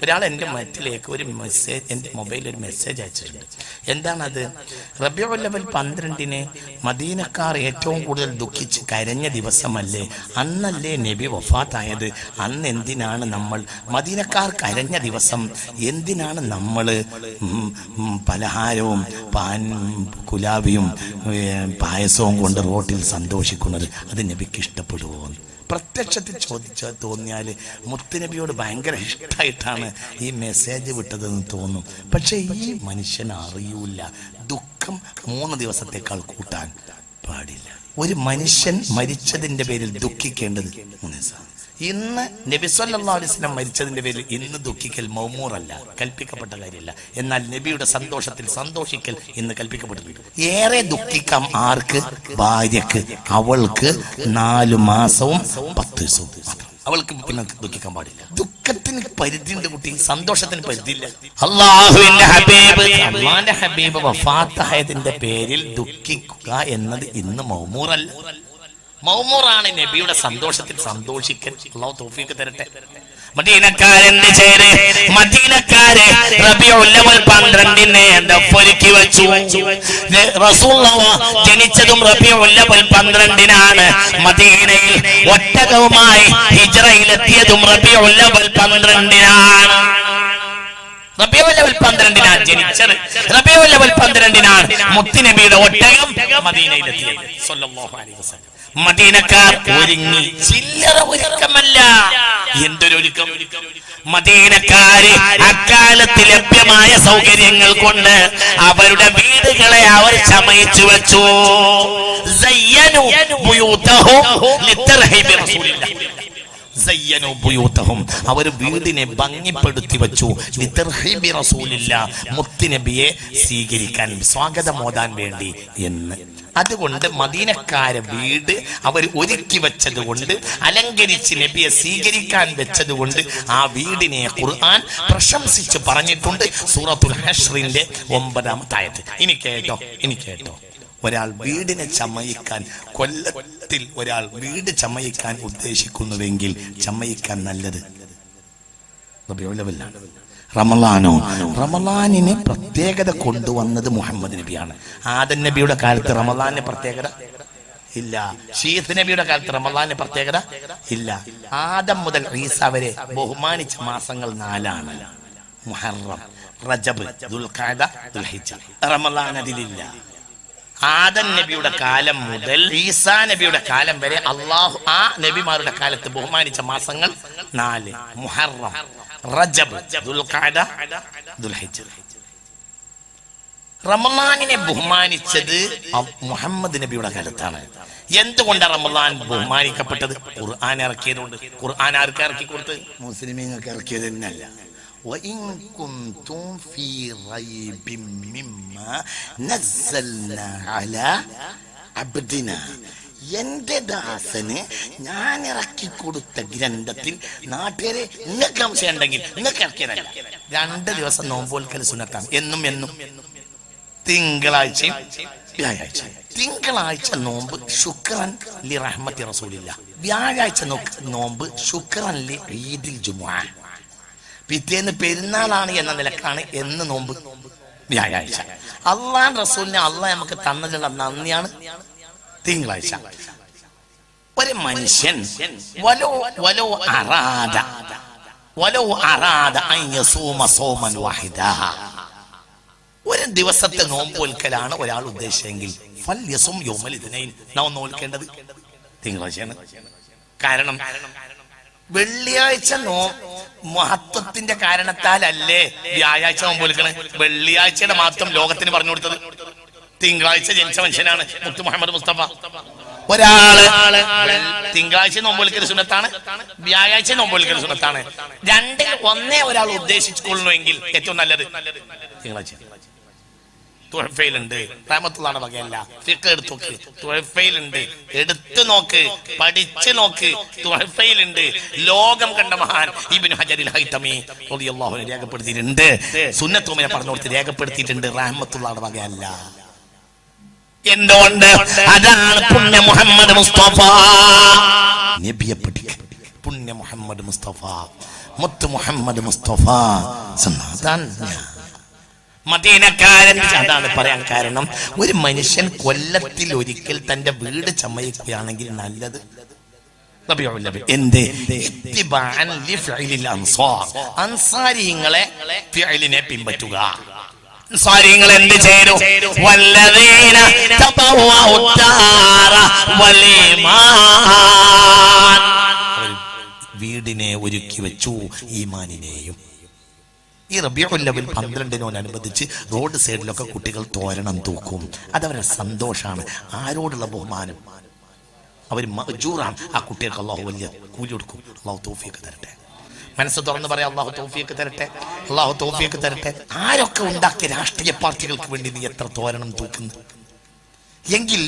ഒരാൾ എൻ്റെ മറ്റിലേക്ക് ഒരു മെസ്സേജ്, എൻ്റെ മൊബൈലിൽ ഒരു മെസ്സേജ് അയച്ചിട്ടുണ്ട്. എന്താണത്? റബീഉൽ അവ്വൽ 12 മദീനക്കാർ ഏറ്റവും കൂടുതൽ ദുഃഖിച്ച് കരഞ്ഞ ദിവസമല്ലേ? അന്നല്ലേ നബി വഫാത്തായത്? അന്ന് എന്തിനാണ് നമ്മൾ മദീനക്കാർ കരഞ്ഞ ദിവസം എന്തിനാണ് നമ്മൾ പലഹാരവും കുലാബിയും പായസവും കൊണ്ട് റോട്ടിൽ സന്തോഷിക്കുന്നത്? അത് നബിക്ക് ഇഷ്ടപ്പെടുമോ? പ്രത്യക്ഷത്തിൽ ചോദിച്ചാൽ തോന്നിയാൽ മുത്തുനബിയോട് ഭയങ്കര ഇഷ്ടമായിട്ടാണ് ഈ മെസ്സേജ് വിട്ടതെന്ന് തോന്നും. പക്ഷെ ഈ മനുഷ്യൻ അറിയൂല, ദുഃഖം 3 ദിവസത്തേക്കാൾ കൂട്ടാൻ പാടില്ല. ഒരു മനുഷ്യൻ മരിച്ചതിന്റെ പേരിൽ ദുഃഖിക്കേണ്ടത് 3 ദിവസം. ഇന്ന് നബി സല്ലല്ലാഹു അലൈഹി വസല്ലം മരിച്ചതിന്റെ പേരിൽ ഇന്ന് ദുഃഖിക്കൽ മൗമൂറല്ല, കൽപ്പിക്കപ്പെട്ട കാര്യമല്ല. എന്നാൽ നബിയുടെ സന്തോഷത്തിൽ സന്തോഷിക്കൽ ഇന്ന് കൽപ്പിക്കപ്പെട്ടിട്ടുണ്ട്. ഏറെ ദുഃഖിക്കാം ആർക്ക്? ഭാര്യക്ക്. അവൾക്ക് 4 മാസവും 10 ദിവസവും മാത്രം. അവൾക്ക് പിന്നെ ദുഃഖിക്കാൻ പാടില്ല. ദുഃഖത്തിന് പരിധിയുണ്ട് കുട്ടി, സന്തോഷത്തിന് പരിധിയില്ല. അല്ലാഹുവിന്റെ ഹബീബ് വഫാത്തായതിന്റെ പേരിൽ ദുഃഖിക്കുക എന്നത് ഇന്ന് മൗമൂറല്ല. മൗമൂറാണ് നബിയുടെ സന്തോഷത്തിൽ സന്തോഷിക്കൽ. അല്ലാഹു തൗഫീഖ് തരട്ടെ. മദീനക്കാരെന്ത് ചെയ്ത്? മദീനക്കാരെ റബീഉൽ അവ്വൽ 12 ദഫൊരുക്കി വെച്ചു. റസൂലുള്ളാഹി ജനിച്ചതും റബീഉൽ അവ്വൽ 12 മദീനയിൽ ഒട്ടകവുമായി ഹിജ്റയിലെത്തിയതും റബീഉൽ അവ്വൽ 12 റബീഉൽ അവ്വൽ 12 ജനിച്ചത്. റബീഉൽ അവ്വൽ 12 മുത്തുനബിയുടെ ഒട്ടകം മദീനയിലെത്തിയത് സല്ലല്ലാഹു അലൈഹി വസല്ലം. മദീനക്കാർ ഒരുങ്ങി, ചില്ലറ ഒരുക്കമല്ല. എന്തൊരൊരുക്കം! മദീനക്കാര് അക്കാലത്ത് ലഭ്യമായ സൗകര്യങ്ങൾ കൊണ്ട് അവരുടെ വീടുകളെ അവർ ചമയിച്ചു വെച്ചു. അവർ വീടിനെ ഭംഗിപ്പെടുത്തി വെച്ചു. മുത്തുനബിയെ സ്വീകരിക്കാൻ, സ്വാഗതമോദാൻ വേണ്ടി എന്ന്. അതുകൊണ്ട് മദീനക്കാരെ വീട് അവർ ഒരുക്കി വെച്ചത് കൊണ്ട്, അലങ്കരിച്ച് നബിയെ സ്വീകരിക്കാൻ വെച്ചത് കൊണ്ട് ആ വീടിനെ ഖുർആൻ പ്രശംസിച്ച് പറഞ്ഞിട്ടുണ്ട് സൂറത്തുൽ ഹശ്റിന്റെ 9-ാമത്തെ ആയത്ത്. ഇനി കേട്ടോ, ഒരാൾ വീടിനെ ചമയിക്കാൻ, കൊല്ലത്തിൽ ഒരാൾ വീട് ചമയിക്കാൻ ഉദ്ദേശിക്കുന്നുവെങ്കിൽ ചമയിക്കാൻ നല്ലത് റബീഉൽ അവ്വലാണ്. റമളാനിനെ പ്രത്യേകത കൊണ്ടുവന്നത് മുഹമ്മദ് നബിയാണ്. ആദം നബിയുടെ കാലത്ത് റമളാനിന് പ്രത്യേകത ഇല്ല. ശീത്ത് നബിയുടെ കാലത്ത് റമളാനിന് പ്രത്യേകത ഇല്ല. ആദം മുതൽ ഈസ വരെ ബഹുമാനിച്ച മാസങ്ങൾ 4 മുഹറം, റജബ്, ദുൽഖഅദ, ദുൽഹിജ്ജ. റമളാൻ അതിലില്ല. ആദം നബിയുടെ കാലം മുതൽ ഈസാ നബിയുടെ കാലം വരെ അള്ളാഹു ആ നബിമാരുടെ കാലത്ത് ബഹുമാനിച്ച മാസങ്ങൾ 4 മുഹറം, റജബ്, ദുൽഖഅദ, ദുൽഹിജ്ജ. റമളാനിനെ ബഹുമാനിച്ചത് മുഹമ്മദ് നബിയുടെ കാലത്താണ്. എന്തുകൊണ്ടാണ് റമളാൻ ബഹുമാനിക്കപ്പെട്ടത്? ഖുർആൻ ഇറക്കിയതുകൊണ്ട്. ഖുർആൻ ആർക്ക് ഇറക്കി കൊടുത്ത്? മുസ്ലിമീങ്ങൾക്ക് ഇറക്കിയത് തന്നെയല്ല. وَإِن كُنتُمْ فِي رَيْبٍ مِّمَّا نَزَّلْنَا عَلَى عَبْدِنَا എന്റെ ദാസന് ഞാൻ ഇറക്കി കൊടുത്ത ഗ്രന്ഥത്തിൽ നാട്ടുകാരെ നിങ്ങൾക്ക് സംശയം ഉണ്ടെങ്കിൽ നിങ്ങൾക്ക് ഇറക്കിയതല്ല. 2 ദിവസം നോമ്പോൽക്കൽ സുന്നത്താണ്. എന്നും തിങ്കളാഴ്ചയും വ്യാഴാഴ്ച. തിങ്കളാഴ്ച നോമ്പ് ശുക്രൻ ലി റഹ്മത്തി റസൂലില്ല. വ്യാഴാഴ്ച നോമ്പ് ശുക്രൻ ലി ഈദിൽ ജുമുഅ. പിറ്റേന്ന് പെരുന്നാളാണ് എന്ന നിലക്കാണ് എന്ന് നോമ്പ് വ്യാഴാഴ്ച. അള്ളാഹ് റസൂലിനെ അള്ളാഹ് നമുക്ക് തന്നതിനുള്ള നന്ദിയാണ് തിങ്കളാഴ്ച. ഒരു മനുഷ്യൻ ഒരു ദിവസത്തെ നോമ്പോൽക്കലാണ് ഒരാൾ ഉദ്ദേശിച്ചെങ്കിൽ നാം നോൽക്കേണ്ടത് തിങ്കളാഴ്ചയാണ്. കാരണം വെള്ളിയാഴ്ച മഹത്വത്തിന്റെ കാരണത്താലല്ലേ വ്യാഴാഴ്ച നോമ്പോൽക്കണേ. വെള്ളിയാഴ്ചയുടെ മഹത്വം ലോകത്തിന് പറഞ്ഞു കൊടുത്തത് തിങ്കളാഴ്ച ജനിച്ച മനുഷ്യനാണ് മുത്തു മുഹമ്മദ് മുസ്തഫ. ഒരാള് തിങ്കളാഴ്ച നോമ്പോൽക്കൽ സുന്നത്താണ്, വ്യാഴാഴ്ച നോമ്പോൽക്കൽ സുന്നത്താണ്. 2-ൽ 1 ഒരാൾ ഉദ്ദേശിച്ചുകൊള്ളുമെങ്കിൽ ഏറ്റവും നല്ലത് തിങ്കളാഴ്ച. തുഹഫയിലുണ്ട്, റഹ്മത്തുള്ളാഹിയുടെ വകയല്ല. ഫിഖ് എടുത്തു നോക്ക്, തുഹഫയിലുണ്ട്. എടുത്തു നോക്ക്, പഠിച്ചു നോക്ക്, തുഹഫയിലുണ്ട്. ലോകം കണ്ട മഹാൻ ഇബ്നു ഹജറിൽ ഹൈതമി റളിയല്ലാഹു അൻഹു രേഖപ്പെടുത്തിയിട്ടുണ്ട്. സുന്നത്തുമിനെ പറഞ്ഞു കൊടുത്ത് രേഖപ്പെടുത്തിയിട്ടുണ്ട്. റഹ്മത്തുള്ളാഹിയുടെ വകയല്ല. എന്തുകൊണ്ട്? അതാണ് പുണ്യ മുഹമ്മദ് മുസ്തഫ. നബിയെ പഠിക്കുക. പുണ്യ മുഹമ്മദ് മുസ്തഫ മുത്ത് മുഹമ്മദ് മുസ്തഫ മദീനക്കാരൻ. അതാണ് പറയാൻ കാരണം, ഒരു മനുഷ്യൻ കൊല്ലത്തിൽ ഒരിക്കൽ തന്റെ വീട് ചമയിക്കുകയാണെങ്കിൽ നല്ലത് അൻസാരിങ്ങളെ ഫിഅലിനെ പിൻപറ്റുക. അൻസാരിങ്ങൾ എന്ത് ചെയ്തു? വല്ലദീന തബവ്വഉദ്ദാര വൽഈമാൻ, വീടിനെ ഒരുക്കി വെച്ചു, ഈമാനിനെയും. ഈ റബീഉൽ അവ്വൽ 12-നോടനുബന്ധിച്ച് റോഡ് സൈഡിലൊക്കെ കുട്ടികൾ തോരണം തൂക്കും. അതവരുടെ സന്തോഷമാണ്, ആരോടുള്ള ബഹുമാനം. അവർ മഅ്ജൂറാണ്. ആ കുട്ടികൾക്ക് അള്ളാഹു വലിയ കൂലി കൊടുക്കും. അള്ളാഹു തൗഫീഖ് തരട്ടെ. മനസ്സ് തുറന്ന് പറയാം, അള്ളാഹു തൗഫീഖ് തരട്ടെ, അള്ളാഹു തൗഫീഖ് തരട്ടെ. ആരൊക്കെ ഉണ്ടാക്കിയ രാഷ്ട്രീയ പാർട്ടികൾക്ക് വേണ്ടി നീ എത്ര തോരണം തൂക്കുന്നു എങ്കിൽ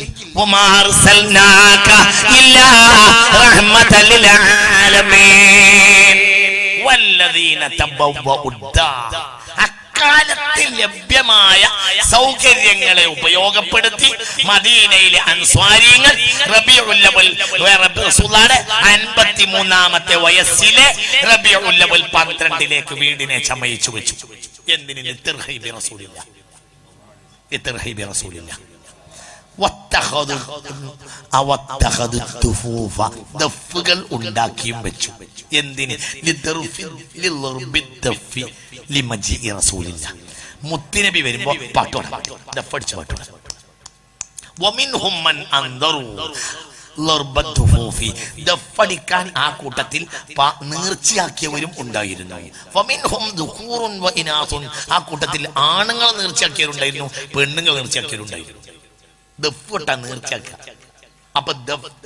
അക്കാലത്തിൽ ലഭ്യമായ സൗകര്യങ്ങളെ ഉപയോഗപ്പെടുത്തി മദീനയിലെ അൻസ്വാരികൾ റബീഉൽ അവ്വൽ റസൂലുള്ളാഹിയുടെ 53ാമത്തെ വയസ്സിലെ റബീഉൽ അവ്വൽ 12ലേക്ക് വീടിനെ ചമയിച്ചു വെച്ചു. എന്തിന്? ലിതർഹീബി റസൂലില്ലാഹ്, ലിതർഹീബി റസൂലില്ലാഹ്. ദഫ്ഫുകൾ ഉണ്ടാക്കിയും വെച്ചു. എന്തിന്? മുത്തുനബി വരുമ്പോ പാട്ടോടാ, ദഫ്ഫടിച്ച് പാട്ടോടാ. ദഫ്ഫടിക്കാൻ ആ കൂട്ടത്തിൽ നേർച്ചയാക്കിയവരും ഉണ്ടായിരുന്നു. ആ കൂട്ടത്തിൽ ആണുങ്ങൾ നേർച്ചയാക്കിയവരുണ്ടായിരുന്നു, പെണ്ണുങ്ങൾ നേർച്ചയാക്കിയവരുണ്ടായിരുന്നു. ദഫ് കൊട്ടാൻ നേർച്ചയാക്കുക. അപ്പൊ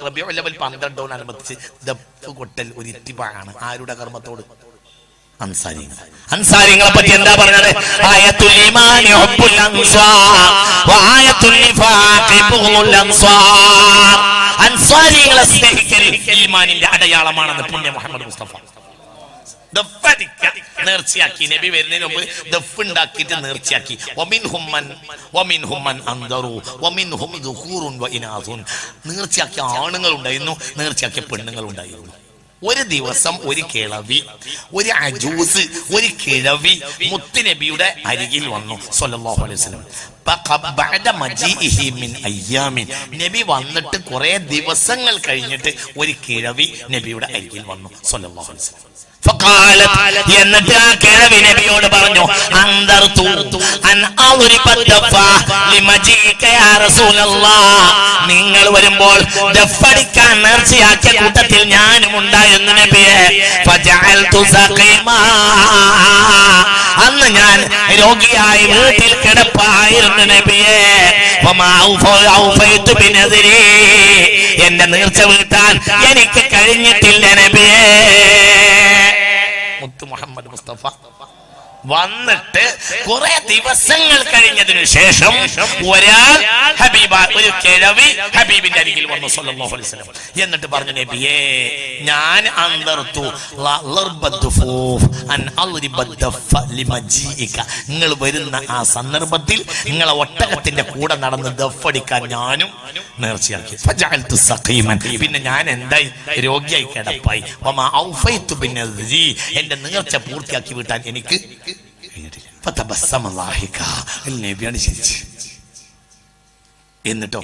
റബീഉൽ അവ്വൽ 12-നോടനുബന്ധിച്ച് ദഫ് കൊട്ടൽ ഒരു ഇത്തിബാഅാണ്. ആരുടെ കർമ്മത്തോട്? അൻസാരികളെ പറ്റി എന്താ പറഞ്ഞത്? ആയത്തുൽ ഈമാനി ഹുബ്ബുൽ അൻസാർ വആയത്തുൽ നിഫാഖി ബുഗ്ളുൽ അൻസാർ. അൻസാരികളെ സ്നേഹിക്കൽ ഈമാനിന്റെ അടയാളമാണെന്ന് പുണ്യ മുഹമ്മദ് മുസ്തഫ. നേർച്ചയാക്കി. നബി വരുന്നതിന് മുമ്പ് ദഫ് ഉണ്ടാക്കിയിട്ട് നേർച്ചയാക്കി. നേർച്ചയാക്കിയ ആണുങ്ങൾ ഉണ്ടായിരുന്നു, നേർച്ചയാക്കിയ പെണ്ണുങ്ങൾ ഉണ്ടായിരുന്നു. ഒരു ദിവസം ഒരു കിഴവി, ഒരു അജൂസ്, ഒരു കിഴവി മുത്തുനബിയുടെ അരികിൽ വന്നു സ്വല്ലല്ലാഹു അലൈഹി വസല്ലം. നബി വന്നിട്ട് കുറെ ദിവസങ്ങൾ കഴിഞ്ഞിട്ട് ഒരു കിഴവി നബിയുടെ അരികിൽ വന്നു സ്വല്ലല്ലാഹു അലൈഹി വസല്ലം. എന്നിട്ട് ആ കിഴവി നബിയോട് പറഞ്ഞു, നിങ്ങൾ വരുമ്പോൾ ദഫ്ഫടിക്കാൻ നേർച്ചയാക്കിയ കൂട്ടത്തിൽ ഞാനും ഉണ്ടായിരുന്നു നബിയെ. അന്ന് ഞാൻ രോഗിയായി വീട്ടിൽ കിടപ്പായിരുന്നു നബിയെ. എന്റെ നേർച്ച വീട്ടാൻ എനിക്ക് കഴിഞ്ഞിട്ടില്ല നബിയെ. മുത്ത് മുഹമ്മദ് മുസ്തഫ വന്നിട്ട് കുറെ ദിവസങ്ങൾ കഴിഞ്ഞതിനു ശേഷം ഒരാൾ ഒരു കിഴവി ഹബീബിന്റെ അരികിൽ വന്നു സ്വല്ലല്ലാഹു അലൈഹി വസല്ലം. എന്നിട്ട് പറഞ്ഞു, നബിയേ, ഞാൻ നിങ്ങൾ വരുന്ന ആ സന്ദർഭത്തിൽ നിങ്ങളെ ഒട്ടകത്തിന്റെ കൂടെ നടന്ന് ദഫ്ഫടിക്കാൻ ഞാനും നേർച്ചയാക്കി. പിന്നെ ഞാൻ എന്തായി? രോഗിയായി കിടപ്പായി. എന്റെ നേർച്ച പൂർത്തിയാക്കി വീട്ടാൻ എനിക്ക് നബിയാണ് ചിരിച്ച്. എന്നിട്ടോ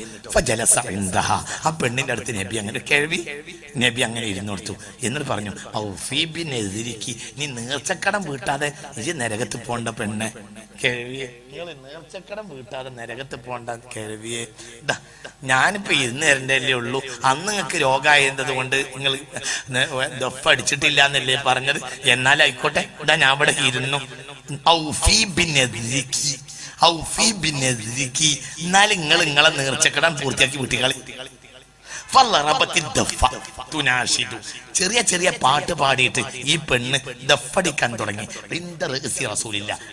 ആ പെണ്ണിന്റെ അടുത്ത് നബി അങ്ങനെ കിഴവി നബി അങ്ങനെ ഇരുന്നു കൊടുത്തു. എന്നിട്ട് പറഞ്ഞു, നീ നേർച്ചക്കടം വീട്ടാതെ ഇത് നരകത്ത് പോണ്ട പെണ്ണെ. കിഴവിയെ, നിങ്ങൾ നേർച്ചക്കടം വീട്ടാതെ നരകത്ത് പോണ്ട കിഴവിയെ. ഞാനിപ്പോ ഇരുന്ന് തരണ്ടല്ലേ ഉള്ളൂ. അന്ന് നിങ്ങൾക്ക് രോഗമായിരുന്നത് കൊണ്ട് നിങ്ങൾ ദഫ് അടിച്ചിട്ടില്ല എന്നല്ലേ പറഞ്ഞത്. എന്നാലായിക്കോട്ടെ, ഇതാ ഞാൻ ഇവിടെ ഇരുന്നു. എന്നാൽ നിങ്ങൾ നിങ്ങളെ നേർച്ചക്കടം പൂർത്തിയാക്കി വീട്ടുകളി. ചെറിയ ചെറിയ പാട്ട് പാടിയിട്ട് ഈ പെണ്ണ് ദഫ്ഫടിക്കാൻ തുടങ്ങി.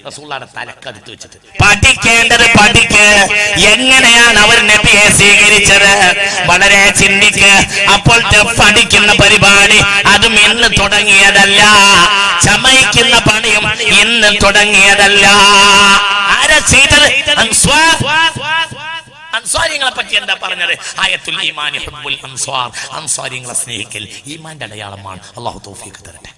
റസൂലുള്ളാഹിയുടെ തലക്കടുത്ത് വെച്ചിട്ട് പഠിക്കേണ്ടത് പഠിക്ക്. എങ്ങനെയാണ് അവർ നബിയെ സ്വീകരിച്ചത്? വളരെ ചിന്തിക്ക്. അപ്പോൾ ദഫ്ഫടിക്കുന്ന പരിപാടി അതും ഇന്ന് തുടങ്ങിയതല്ല, ചമയിക്കുന്ന പണിയും ഇന്ന് തുടങ്ങിയതല്ല. ആരാ ചെയ്തത്? അൻസ്വാരികളെ പറ്റി എന്താ പറഞ്ഞത്? ആയത്തുൽ ഈമാനി ഹുബ്ബുൽ അൻസ്വാർ. അൻസ്വാരികളെ സ്നേഹിക്കൽ ഈമാന്റെ അടയാളമാണ്. അല്ലാഹു തൗഫീഖ് തരട്ടെ.